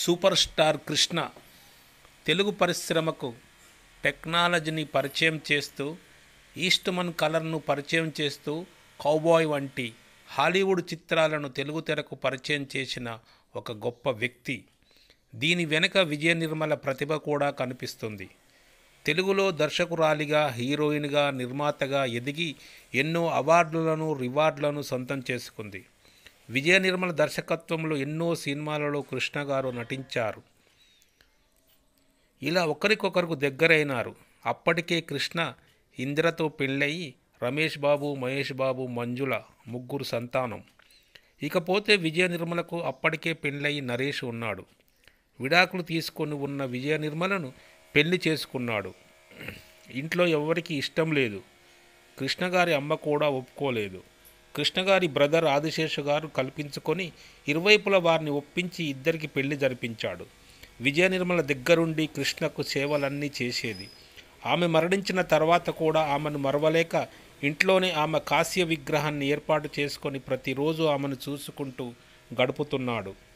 Super star Krishna Telugu పరిశ్రమకు టెక్నాలజీని పరిచయం చేస్తూ ఈస్ట్మన్ కలర్ను పరిచయం చేస్తూ కౌబాయ్ వంటి హాలీవుడ్ చిత్రాలను తెలుగు తెరకు పరిచయం చేసిన ఒక గొప్ప వ్యక్తి. దీని వెనుక విజయ నిర్మల ప్రతిభ కూడా కనిపిస్తుంది. తెలుగులో దర్శకురాలిగా, హీరోయిన్గా, నిర్మాతగా ఎదిగి ఎన్నో అవార్డులను, రివార్డులను సొంతం చేసుకుంది. విజయ నిర్మల దర్శకత్వంలో ఎన్నో సినిమాలలో కృష్ణ గారు నటించారు. ఇలా ఒకరికొకరికి దగ్గరైనారు. అప్పటికే కృష్ణ ఇందిరతో పెళ్ళయి రమేష్ బాబు, మహేష్ బాబు, మంజుల ముగ్గురు సంతానం. ఇకపోతే విజయ నిర్మలకు అప్పటికే పెళ్ళయి నరేష్ ఉన్నాడు. విడాకులు తీసుకొని ఉన్న విజయ నిర్మలను పెళ్లి చేసుకున్నాడు. ఇంట్లో ఎవరికి ఇష్టం లేదు. కృష్ణగారి అమ్మ కూడా ఒప్పుకోలేదు. కృష్ణగారి బ్రదర్ ఆదిశేషు గారు కల్పించుకొని ఇరువైపుల వారిని ఒప్పించి ఇద్దరికి పెళ్లి జరిపించాడు. విజయ నిర్మల దగ్గరుండి కృష్ణకు సేవలన్నీ చేసేది. ఆమె మరణించిన తర్వాత కూడా ఆమెను మరవలేక ఇంట్లోనే ఆమె కాస్య విగ్రహాన్ని ఏర్పాటు చేసుకొని ప్రతిరోజు ఆమెను చూసుకుంటూ గడుపుతున్నాడు.